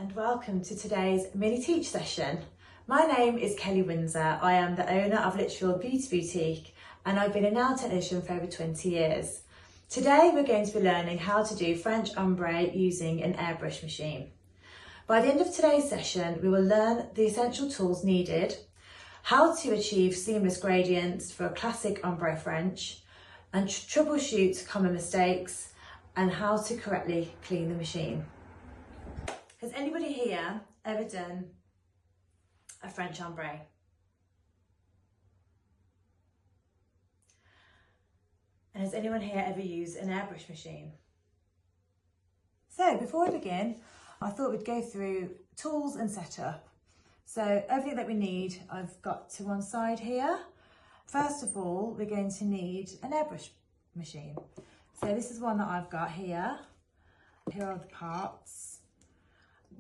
and welcome to today's mini teach session. My name is Kelly Windsor. I am the owner of Lichfield Beauty Boutique and I've been a nail technician for over 20 years. Today we're going to be learning how to do French Ombrè using an airbrush machine. By the end of today's session we will learn the essential tools needed, how to achieve seamless gradients for a classic ombre French, and troubleshoot common mistakes, and how to correctly clean the machine. Has anybody here ever done a French ombre? And has anyone here ever used an airbrush machine? So before we begin, I thought we'd go through tools and setup. So everything that we need, I've got to one side here. First of all, we're going to need an airbrush machine. So this is one that I've got here. Here are the parts.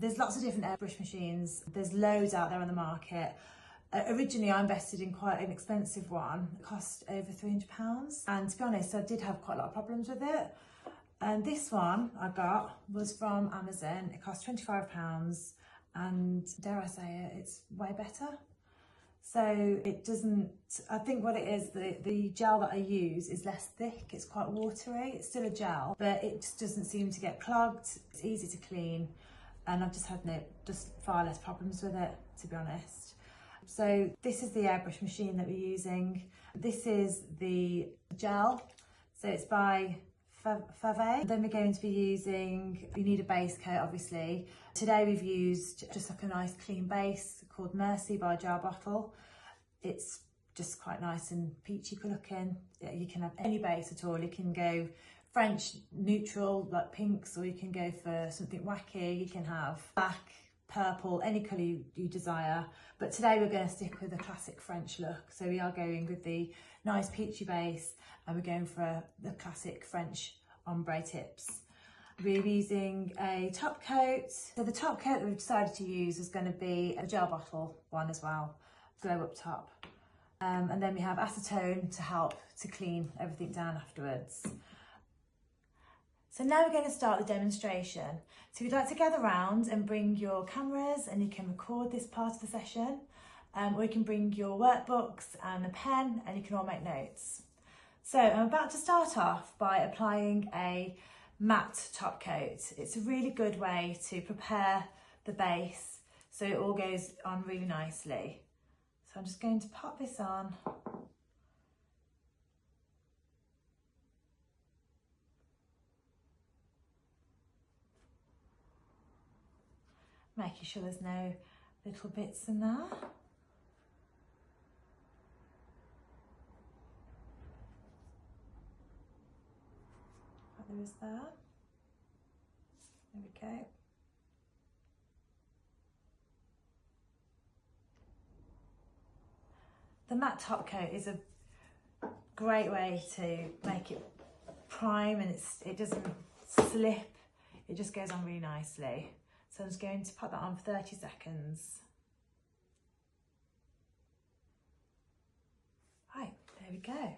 There's lots of different airbrush machines. There's loads out there on the market. Originally, I invested in quite an expensive one. It cost over £300. And to be honest, I did have quite a lot of problems with it. And this one I got was from Amazon. It cost £25. And dare I say it, it's way better. So it doesn't, I think what it is, the gel that I use is less thick, it's quite watery, it's still a gel, but it just doesn't seem to get clogged, it's easy to clean, and I've just had far less problems with it, to be honest. So this is the airbrush machine that we're using. This is the gel, so it's by Fave. Then we're going to be using, you need a base coat obviously. Today we've used just like a nice clean base called Mercy by Gel Bottle. It's just quite nice and peachy looking. Yeah, you can have any base at all. You can go French neutral like pinks, or you can go for something wacky. You can have black, purple, any colour you desire. But today we're going to stick with the classic French look. So we are going with the nice peachy base and we're going for the classic French ombre tips. We're using a top coat. So the top coat that we've decided to use is going to be a Gel Bottle one as well, glow up top. And then we have acetone to help to clean everything down afterwards. So now we're going to start the demonstration. So if you'd like to gather round and bring your cameras and you can record this part of the session, or you can bring your workbooks and a pen and you can all make notes. So I'm about to start off by applying a matte top coat. It's a really good way to prepare the base so it all goes on really nicely. So I'm just going to pop this on. Making sure there's no little bits in there. There is there. There we go. The matte top coat is a great way to make it prime, and it doesn't slip. It just goes on really nicely. So I'm just going to put that on for 30 seconds. Right, there we go.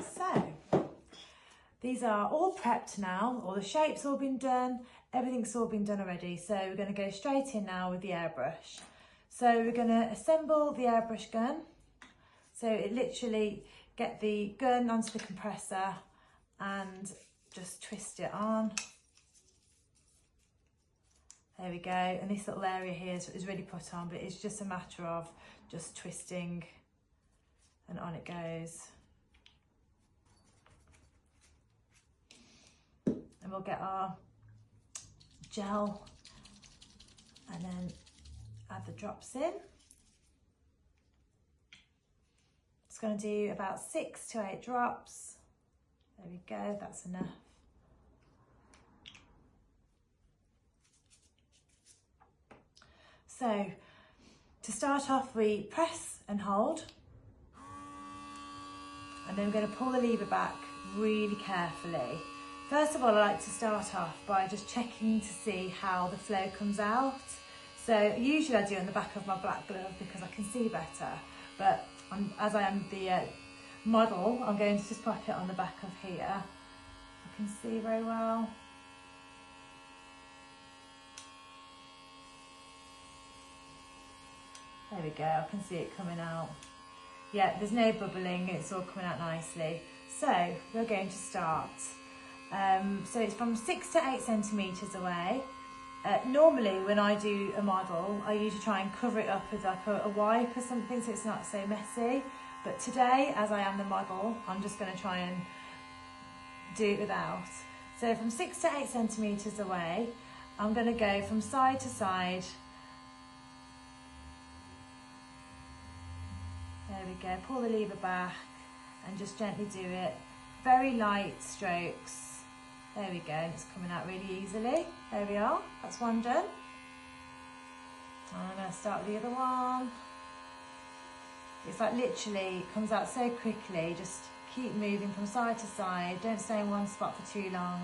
So these are all prepped now, all the shapes all been done, everything's all been done already. So we're going to go straight in now with the airbrush. So we're going to assemble the airbrush gun. So it literally get the gun onto the compressor and just twist it on. There we go, and this little area here is really put on, but it's just a matter of just twisting and on it goes. And we'll get our gel and then add the drops in. It's going to do about 6 to 8 drops. There we go, that's enough. So to start off, we press and hold, and then we're going to pull the lever back really carefully. First of all, I like to start off by just checking to see how the flow comes out. So usually I do it on the back of my black glove because I can see better, but as I am the model, I'm going to just pop it on the back of here. I can see very well. There we go, I can see it coming out. Yeah, there's no bubbling, it's all coming out nicely. So we're going to start. So it's from 6 to 8 centimetres away. Normally when I do a model, I usually try and cover it up with like a wipe or something so it's not so messy. But today, as I am the model, I'm just going to try and do it without. So from 6 to 8 centimetres away, I'm going to go from side to side. There we go, pull the lever back and just gently do it. Very light strokes. There we go, and it's coming out really easily. There we are, that's one done. And I'm going to start with the other one. It's like literally, it comes out so quickly, just keep moving from side to side. Don't stay in one spot for too long.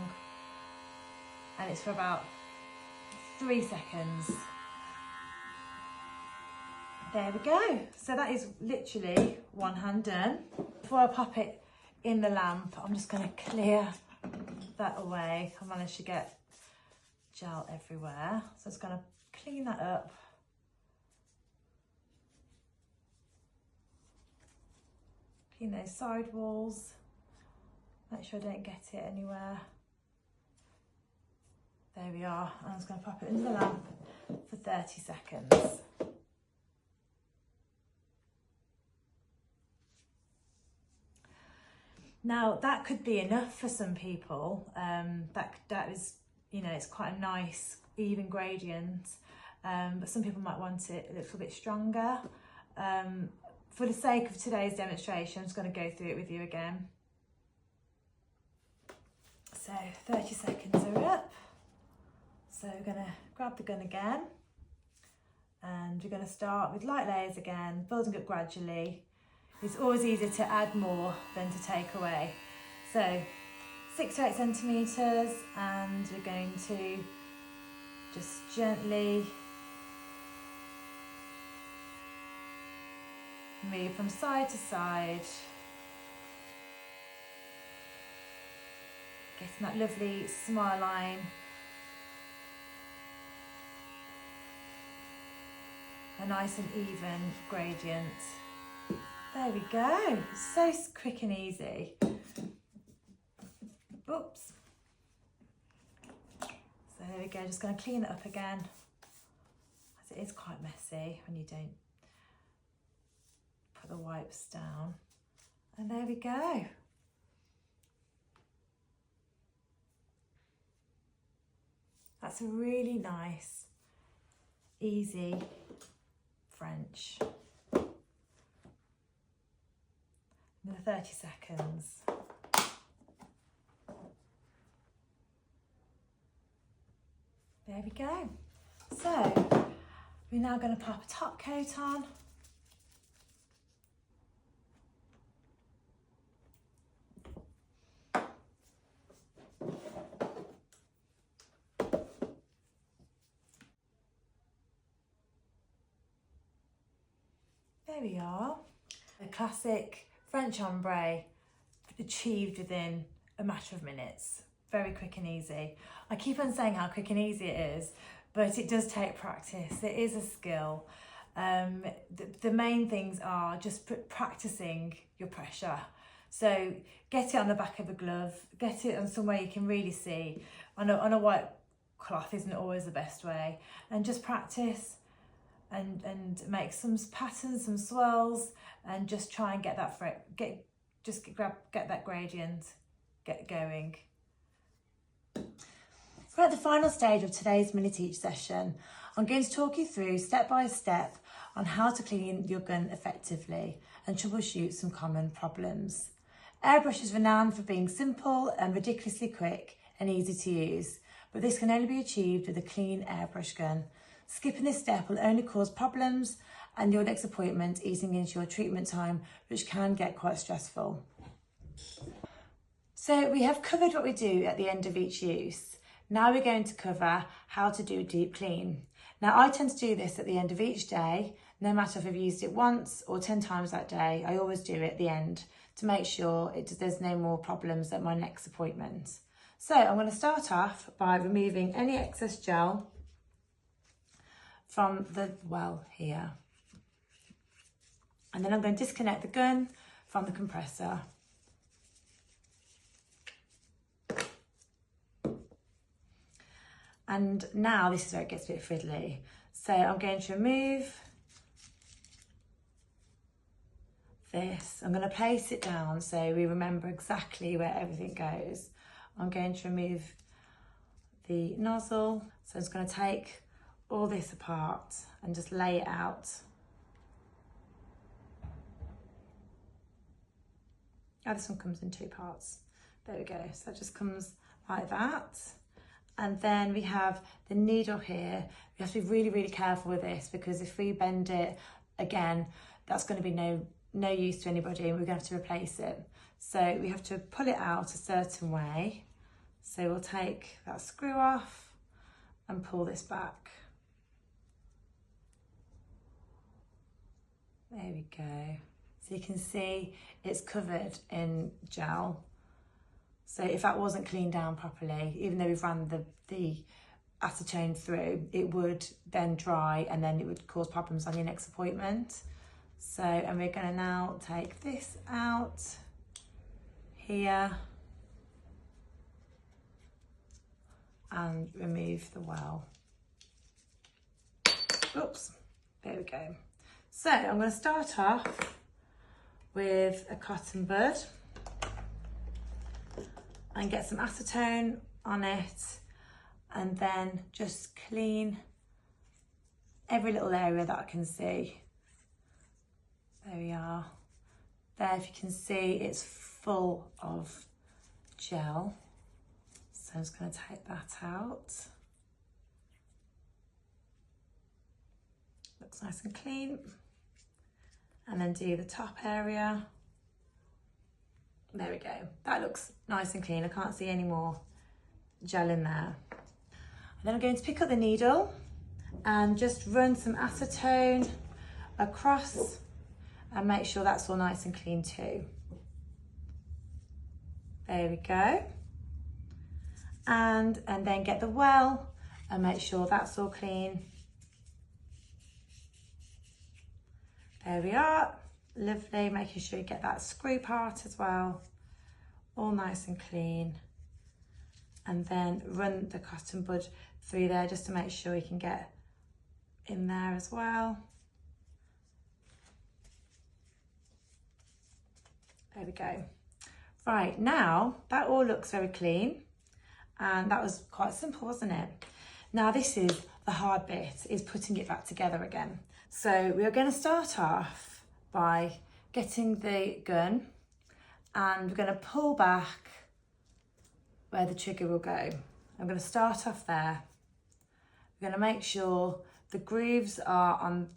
And it's for about 3 seconds. There we go. So that is literally one hand done. Before I pop it in the lamp, I'm just going to clear that away. I managed to get gel everywhere. So it's going to clean that up. Clean those side walls. Make sure I don't get it anywhere. There we are. I'm just going to pop it into the lamp for 30 seconds. Now that could be enough for some people. That is, you know, it's quite a nice even gradient, but some people might want it a little bit stronger. For the sake of today's demonstration, I'm just going to go through it with you again. So 30 seconds are up. So we're going to grab the gun again, and we're going to start with light layers again, building up gradually. It's always easier to add more than to take away. So 6 to 8 centimetres, and we're going to just gently move from side to side, getting that lovely smile line. A nice and even gradient. There we go, so quick and easy. Oops. So there we go, just going to clean it up again, as it is quite messy when you don't put the wipes down. And there we go. That's a really nice, easy French. Another 30 seconds. There we go. So we're now going to pop a top coat on. There we are. A classic French Ombrè, achieved within a matter of minutes. Very quick and easy. I keep on saying how quick and easy it is, but it does take practice. It is a skill. The main things are just practicing your pressure. So get it on the back of a glove, get it on somewhere you can really see. On a white cloth isn't always the best way. And just practice and make some patterns, some swirls, and just try and get that get that gradient, get going. We're at the final stage of today's mini teach session. I'm going to talk you through step by step on how to clean your gun effectively and troubleshoot some common problems. Airbrush is renowned for being simple and ridiculously quick and easy to use, but this can only be achieved with a clean airbrush gun. Skipping this step will only cause problems and your next appointment eating into your treatment time, which can get quite stressful. So we have covered what we do at the end of each use. Now we're going to cover how to do a deep clean. Now I tend to do this at the end of each day, no matter if I've used it once or 10 times that day. I always do it at the end to make sure there's no more problems at my next appointment. So I'm going to start off by removing any excess gel from the well here. And then I'm going to disconnect the gun from the compressor. And now this is where it gets a bit fiddly. So I'm going to remove this. I'm going to place it down so we remember exactly where everything goes. I'm going to remove the nozzle. So I'm just going to take all this apart and just lay it out. Oh, this one comes in 2 parts. There we go. So it just comes like that. And then we have the needle here. We have to be really, really careful with this, because if we bend it again, that's going to be no use to anybody, and we're going to have to replace it. So we have to pull it out a certain way. So we'll take that screw off and pull this back. There we go. So you can see it's covered in gel. So if that wasn't cleaned down properly, even though we've run the acetone through, it would then dry and then it would cause problems on your next appointment. So, and we're going to now take this out here and remove the well. Oops, there we go. So I'm going to start off with a cotton bud and get some acetone on it, and then just clean every little area that I can see. There we are. There, if you can see, it's full of gel. So I'm just going to take that out. Looks nice and clean. And then do the top area. There we go. That looks nice and clean. I can't see any more gel in there. And then I'm going to pick up the needle and just run some acetone across and make sure that's all nice and clean too. There we go. And then get the well and make sure that's all clean. There we are. Lovely, making sure you get that screw part as well, all nice and clean. And then run the cotton bud through there just to make sure you can get in there as well. There we go. Right, now that all looks very clean, and that was quite simple, wasn't it? Now this is the hard bit, is putting it back together again. So we are going to start off by getting the gun, and we're going to pull back where the trigger will go. I'm going to start off there. We're going to make sure the grooves are on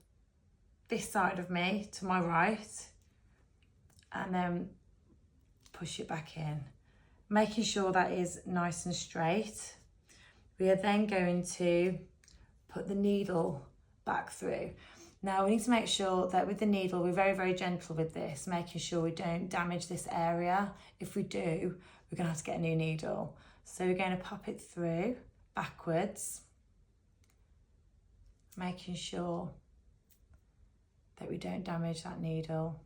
this side of me to my right, and then push it back in, making sure that is nice and straight. We are then going to put the needle back through. Now we need to make sure that with the needle, we're very, very gentle with this, making sure we don't damage this area. If we do, we're going to have to get a new needle. So we're going to pop it through backwards, making sure that we don't damage that needle.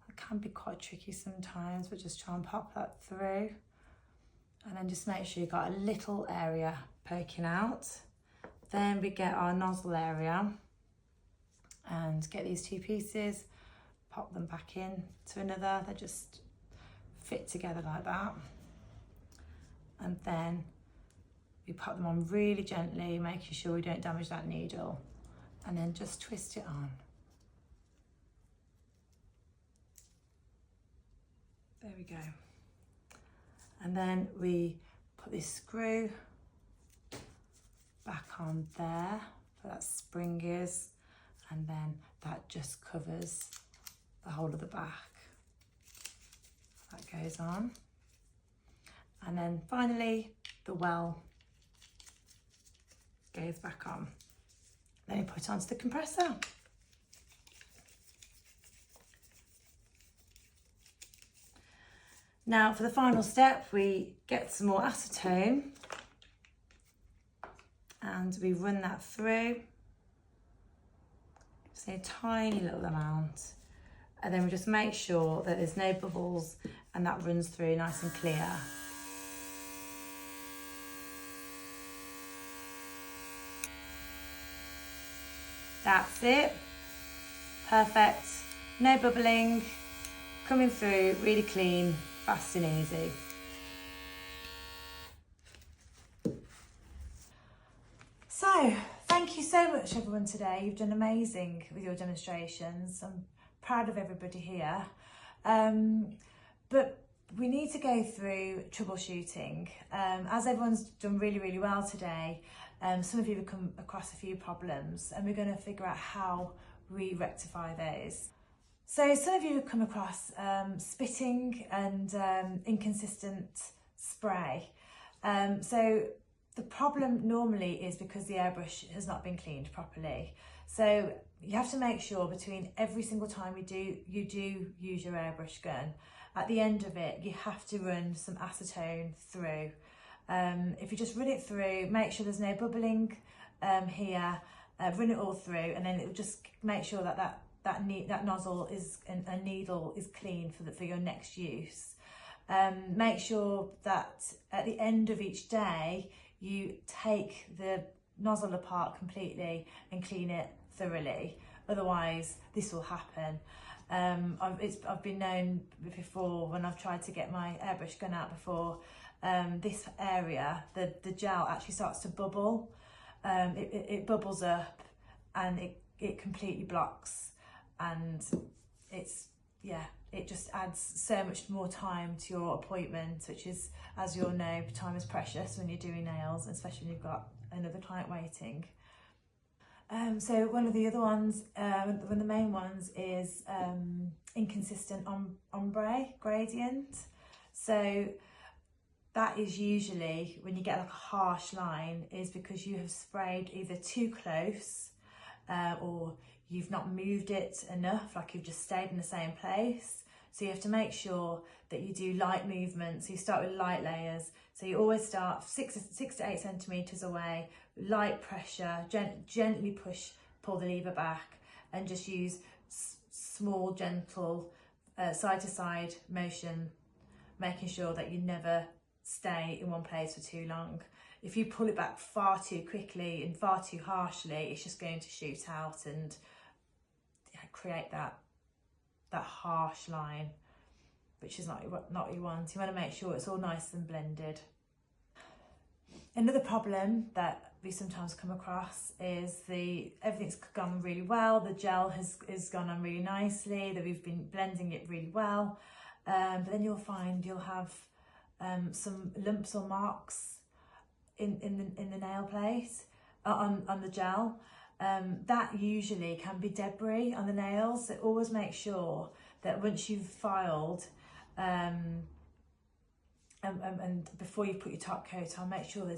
It can be quite tricky sometimes, but just try and pop that through. And then just make sure you've got a little area poking out. Then we get our nozzle area and get these 2 pieces, pop them back in to another. They just fit together like that. And then we pop them on really gently, making sure we don't damage that needle. And then just twist it on. There we go. And then we put this screw back on there where that spring is, and then that just covers the whole of the back. That goes on. And then finally the well goes back on. Then we put it onto the compressor. Now for the final step, we get some more acetone and we run that through. So a tiny little amount. And then we just make sure that there's no bubbles and that runs through nice and clear. That's it. Perfect. No bubbling. Coming through really clean, fast and easy. So, thank you so much everyone today. You've done amazing with your demonstrations. I'm proud of everybody here. But we need to go through troubleshooting. As everyone's done really, really well today, some of you have come across a few problems and we're going to figure out how we rectify those. So some of you have come across spitting and inconsistent spray. So the problem normally is because the airbrush has not been cleaned properly. So you have to make sure between every single time you do use your airbrush gun, at the end of it, you have to run some acetone through. If you just run it through, make sure there's no bubbling here, run it all through, and then it will just make sure that nozzle is and needle is clean for your next use. Make sure that at the end of each day, you take the nozzle apart completely and clean it thoroughly. Otherwise, this will happen. I've been known before when I've tried to get my airbrush gun out before, this area, the gel actually starts to bubble. It bubbles up and it completely blocks, and it just adds so much more time to your appointment, which is, as you all know, time is precious when you're doing nails, especially when you've got another client waiting. So one of the other ones, one of the main ones is inconsistent ombre gradient. So that is usually when you get like a harsh line, is because you have sprayed either too close or you've not moved it enough, like you've just stayed in the same place. So you have to make sure that you do light movements. So you start with light layers. So you always start 6 to 8 centimetres away, light pressure, gently pull the lever back, and just use small, gentle side to side motion, making sure that you never stay in one place for too long. If you pull it back far too quickly and far too harshly, it's just going to shoot out and create that harsh line, which is not what you want. You want to make sure it's all nice and blended. Another problem that we sometimes come across is everything's gone really well, the gel has gone on really nicely, that we've been blending it really well, but then you'll find you'll have some lumps or marks in the nail plate on the gel. That usually can be debris on the nails, so always make sure that once you've filed and before you put your top coat on, make sure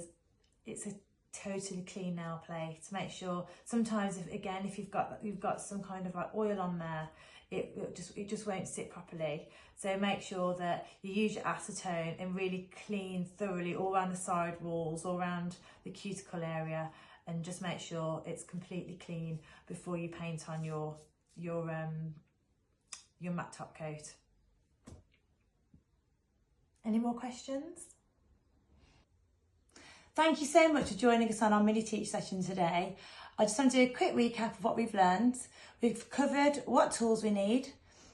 it's a totally clean nail plate. Make sure, sometimes if you've got some kind of like oil on there, it just won't sit properly. So make sure that you use your acetone and really clean thoroughly all around the side walls, all around the cuticle area, and just make sure it's completely clean before you paint on your matte top coat. Any more questions? Thank you so much for joining us on our mini teach session today. I just want to do a quick recap of what we've learned. We've covered what tools we need,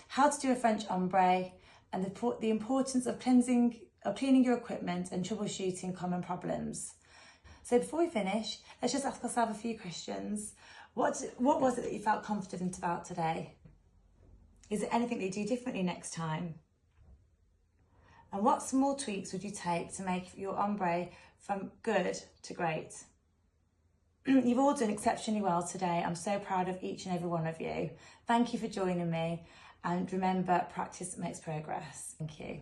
how to do a French ombre, and the importance of cleaning your equipment and troubleshooting common problems. So before we finish, let's just ask ourselves a few questions. What was it that you felt confident about today? Is there anything that you do differently next time? And what small tweaks would you take to make your ombre from good to great? You've all done exceptionally well today. I'm so proud of each and every one of you. Thank you for joining me, and remember, practice makes progress. Thank you.